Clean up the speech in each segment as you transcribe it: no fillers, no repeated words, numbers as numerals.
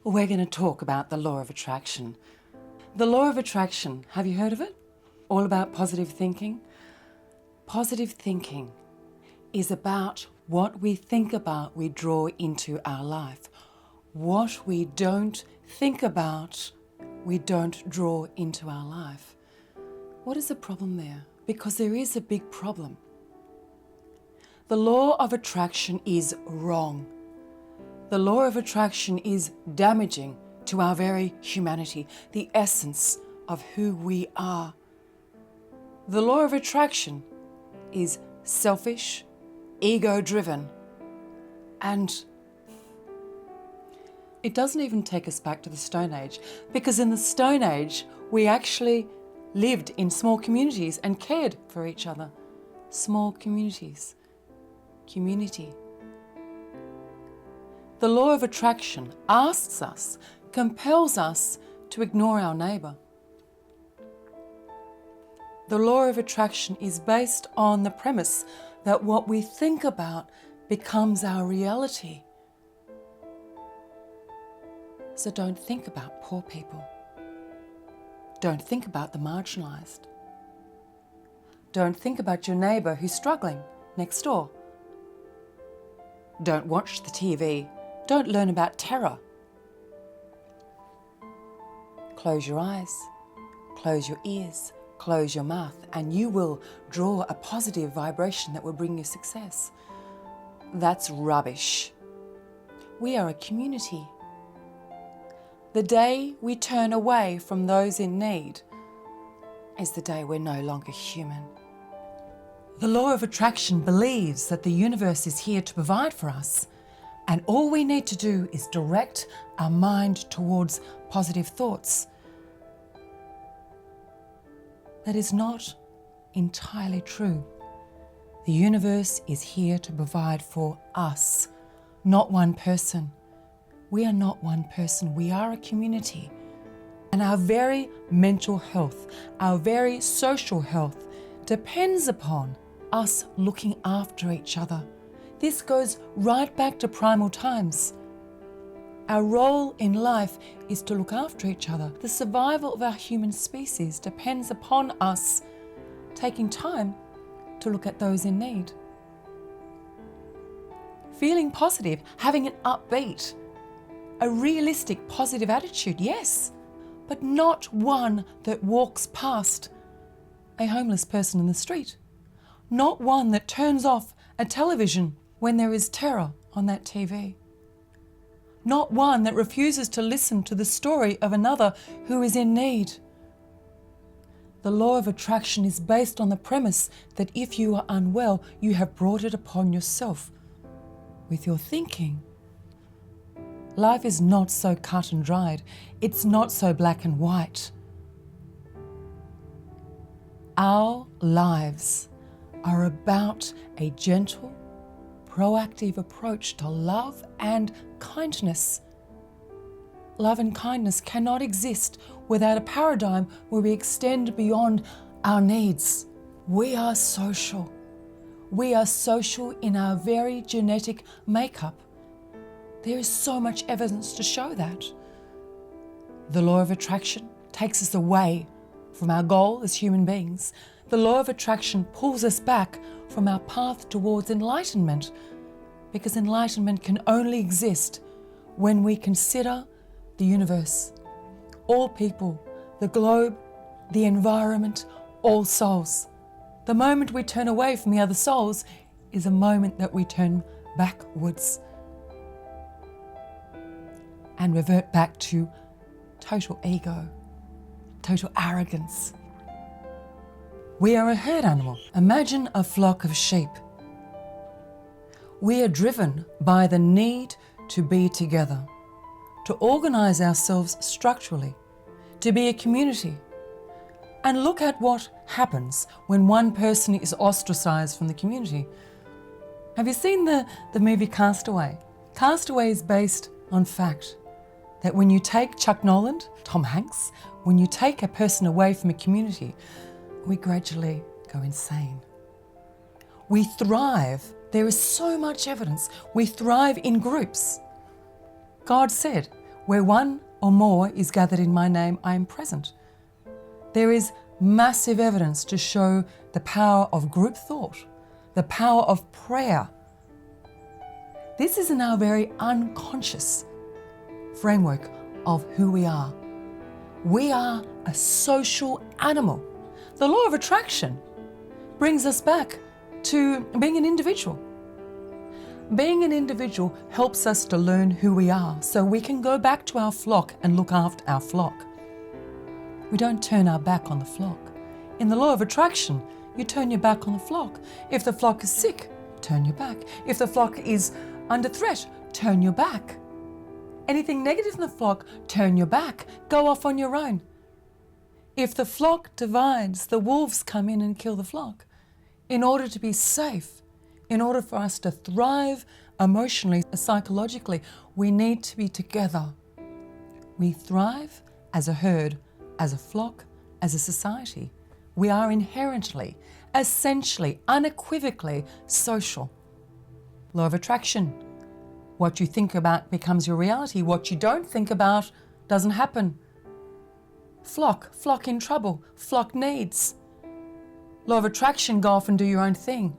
We're going to talk about the law of attraction. The law of attraction, have you heard of it? All about positive thinking. Positive thinking is about what we think about, we draw into our life. What we don't think about, we don't draw into our life. What is the problem there? Because there is a big problem. The law of attraction is wrong. The law of attraction is damaging to our very humanity, the essence of who we are. The law of attraction is selfish, ego-driven, and it doesn't even take us back to the Stone Age, because in the Stone Age, we actually lived in small communities and cared for each other. Small communities. Community. The law of attraction asks us, compels us to ignore our neighbour. The law of attraction is based on the premise that what we think about becomes our reality. So don't think about poor people. Don't think about the marginalised. Don't think about your neighbour who's struggling next door. Don't watch the TV. Don't learn about terror. Close your eyes, close your ears, close your mouth, and you will draw a positive vibration that will bring you success. That's rubbish. We are a community. The day we turn away from those in need is the day we're no longer human. The law of attraction believes that the universe is here to provide for us, and all we need to do is direct our mind towards positive thoughts. That is not entirely true. The universe is here to provide for us, not one person. We are not one person, we are a community. And our very mental health, our very social health depends upon us looking after each other. This goes right back to primal times. Our role in life is to look after each other. The survival of our human species depends upon us taking time to look at those in need. Feeling positive, having an upbeat, a realistic positive attitude, yes, but not one that walks past a homeless person in the street. Not one that turns off a television when there is terror on that TV. Not one that refuses to listen to the story of another who is in need. The law of attraction is based on the premise that if you are unwell, you have brought it upon yourself with your thinking. Life is not so cut and dried. It's not so black and white. Our lives are about a gentle, proactive approach to love and kindness. Love and kindness cannot exist without a paradigm where we extend beyond our needs. We are social. We are social in our very genetic makeup. There is so much evidence to show that. The law of attraction takes us away from our goal as human beings. The law of attraction pulls us back from our path towards enlightenment, because enlightenment can only exist when we consider the universe, all people, the globe, the environment, all souls. The moment we turn away from the other souls is a moment that we turn backwards and revert back to total ego, total arrogance. We are a herd animal. Imagine a flock of sheep. We are driven by the need to be together, to organise ourselves structurally, to be a community. And look at what happens when one person is ostracised from the community. Have you seen the movie Castaway? Castaway is based on fact that when you take Chuck Noland, Tom Hanks, when you take a person away from a community, we gradually go insane. We thrive. There is so much evidence. We thrive in groups. God said, Where one or more is gathered in my name, I am present. There is massive evidence to show the power of group thought, the power of prayer. This is in our very unconscious framework of who we are. We are a social animal. The law of attraction brings us back to being an individual. Being an individual helps us to learn who we are so we can go back to our flock and look after our flock. We don't turn our back on the flock. In the law of attraction, you turn your back on the flock. If the flock is sick, turn your back. If the flock is under threat, turn your back. Anything negative in the flock, turn your back. Go off on your own. If the flock divides, the wolves come in and kill the flock. In order to be safe, in order for us to thrive emotionally, psychologically, we need to be together. We thrive as a herd, as a flock, as a society. We are inherently, essentially, unequivocally social. Law of attraction. What you think about becomes your reality. What you don't think about doesn't happen. Flock in trouble. Flock needs. Law of attraction, go off and do your own thing.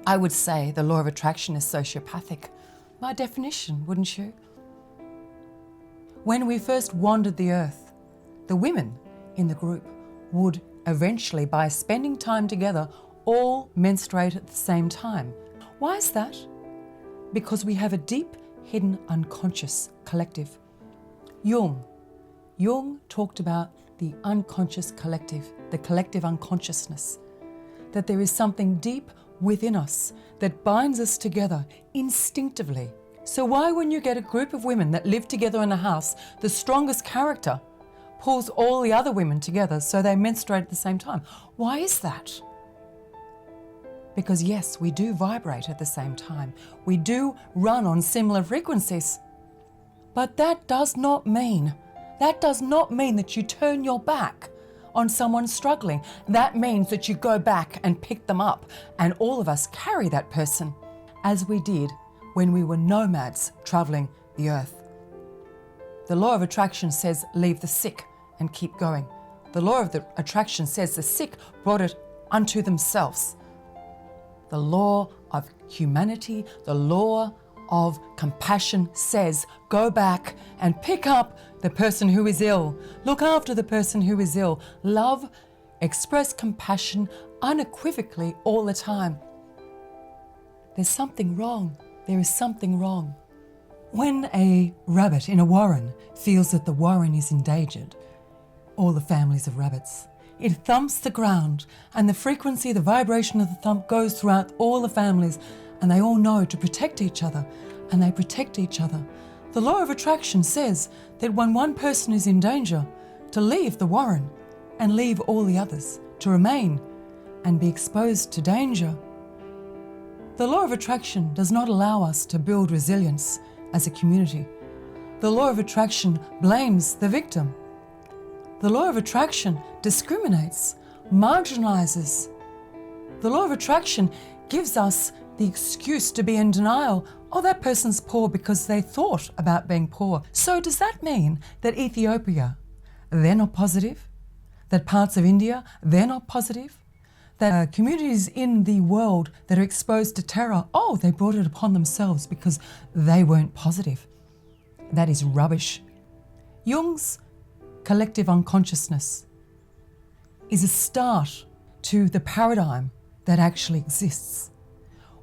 I would say the law of attraction is sociopathic. By definition, wouldn't you? When we first wandered the earth, the women in the group would eventually, by spending time together, all menstruate at the same time. Why is that? Because we have a deep, hidden, unconscious collective. Jung talked about the unconscious collective, the collective unconsciousness, that there is something deep within us that binds us together instinctively. So why, when you get a group of women that live together in a house, the strongest character pulls all the other women together so they menstruate at the same time? Why is that? Because yes, we do vibrate at the same time. We do run on similar frequencies. But that does not mean that you turn your back on someone struggling. That means that you go back and pick them up, and all of us carry that person, as we did when we were nomads traveling the earth. The law of attraction says leave the sick and keep going. The law of attraction says the sick brought it unto themselves. The law of humanity, the law of compassion says go back and pick up the person who is ill. Look after the person who is ill. Love, express compassion unequivocally all the time. There's something wrong. There is something wrong. When a rabbit in a warren feels that the warren is endangered, all the families of rabbits, it thumps the ground, and the frequency, the vibration of the thump goes throughout all the families, and they all know to protect each other, and they protect each other. The law of attraction says that when one person is in danger, to leave the warren and leave all the others, to remain and be exposed to danger. The law of attraction does not allow us to build resilience as a community. The law of attraction blames the victim. The law of attraction discriminates, marginalizes. The law of attraction gives us the excuse to be in denial. Oh, that person's poor because they thought about being poor. So does that mean that Ethiopia, they're not positive? That parts of India, they're not positive? That communities in the world that are exposed to terror, oh, they brought it upon themselves because they weren't positive? That is rubbish. Jung's collective unconsciousness is a start to the paradigm that actually exists.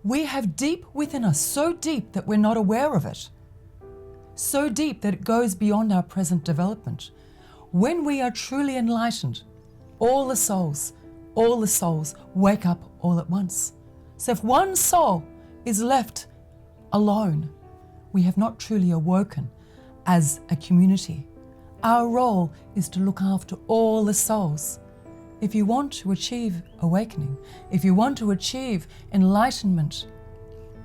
We have deep within us, so deep that we're not aware of it, so deep that it goes beyond our present development. When we are truly enlightened, all the souls wake up all at once. So if one soul is left alone, we have not truly awoken as a community. Our role is to look after all the souls. If you want to achieve awakening, if you want to achieve enlightenment,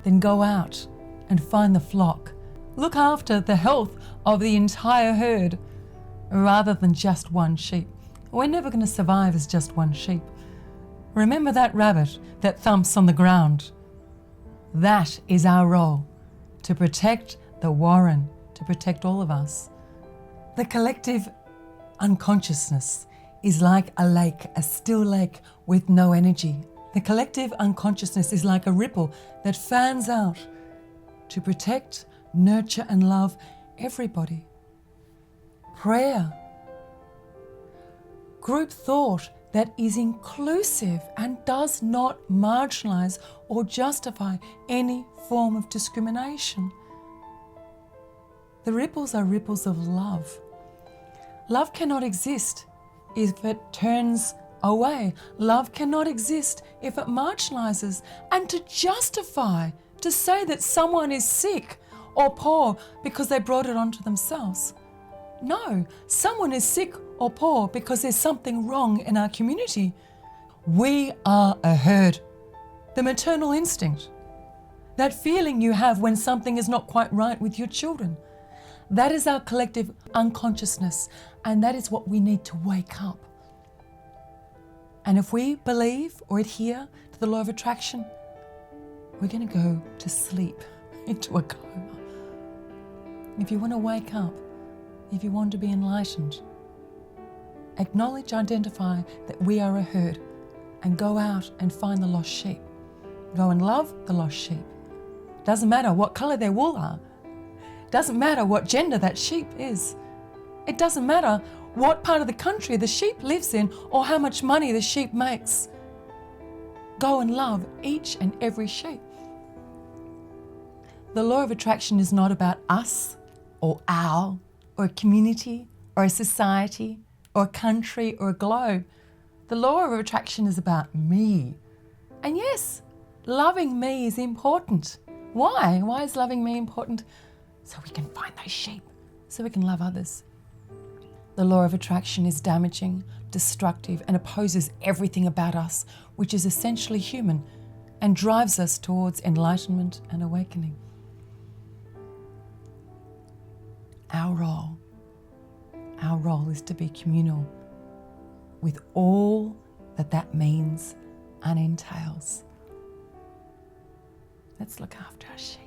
then go out and find the flock. Look after the health of the entire herd rather than just one sheep. We're never going to survive as just one sheep. Remember that rabbit that thumps on the ground. That is our role, to protect the warren to protect all of us. The collective unconsciousness is like a lake, a still lake with no energy. The collective unconsciousness is like a ripple that fans out to protect, nurture and love everybody. Prayer, group thought that is inclusive and does not marginalise or justify any form of discrimination. The ripples are ripples of love. Love cannot exist if it turns away. Love cannot exist if it marginalises. And to justify, to say that someone is sick or poor because they brought it onto themselves. No, someone is sick or poor because there's something wrong in our community. We are a herd. The maternal instinct, that feeling you have when something is not quite right with your children, that is our collective unconsciousness, and that is what we need to wake up. And if we believe or adhere to the law of attraction, we're going to go to sleep into a coma. If you want to wake up, if you want to be enlightened, acknowledge, identify that we are a herd and go out and find the lost sheep. Go and love the lost sheep. Doesn't matter what colour their wool are. Doesn't matter what gender that sheep is. It doesn't matter what part of the country the sheep lives in or how much money the sheep makes. Go and love each and every sheep. The law of attraction is not about us or our or a community or a society or a country or a globe. The law of attraction is about me. And yes, loving me is important. Why? Why is loving me important? So we can find those sheep, so we can love others. The law of attraction is damaging, destructive, and opposes everything about us, which is essentially human, and drives us towards enlightenment and awakening. Our role is to be communal with all that means and entails. Let's look after our sheep.